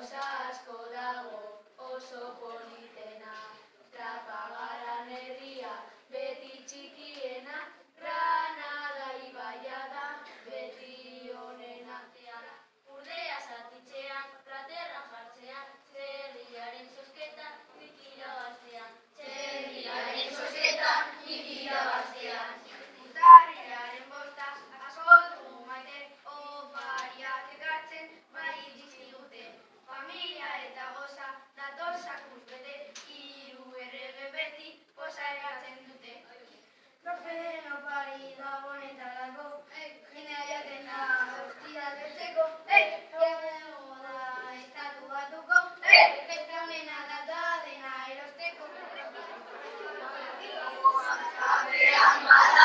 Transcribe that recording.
gauza asko dago oso politena. Trapagaran herria beti txikiena, Granada ibaia da beti honena. Urdea zatitzean, platerra jartzean, txerriaren zozketan, nik irabaztean. Txerriaren zozketan, nik irabaztean. Urtarrilaren bosta, asko dugu maite, opariak ekartzen, bai dizkigute. Familia eta goza, datorzak urtete, hiru errege beti, poza egatzen dute. Lortzen opari gabonetarako, jendea jaten da hostia bertzeko, gehiago da estatu batuko, festa honena da dena erosteko. Zabean bada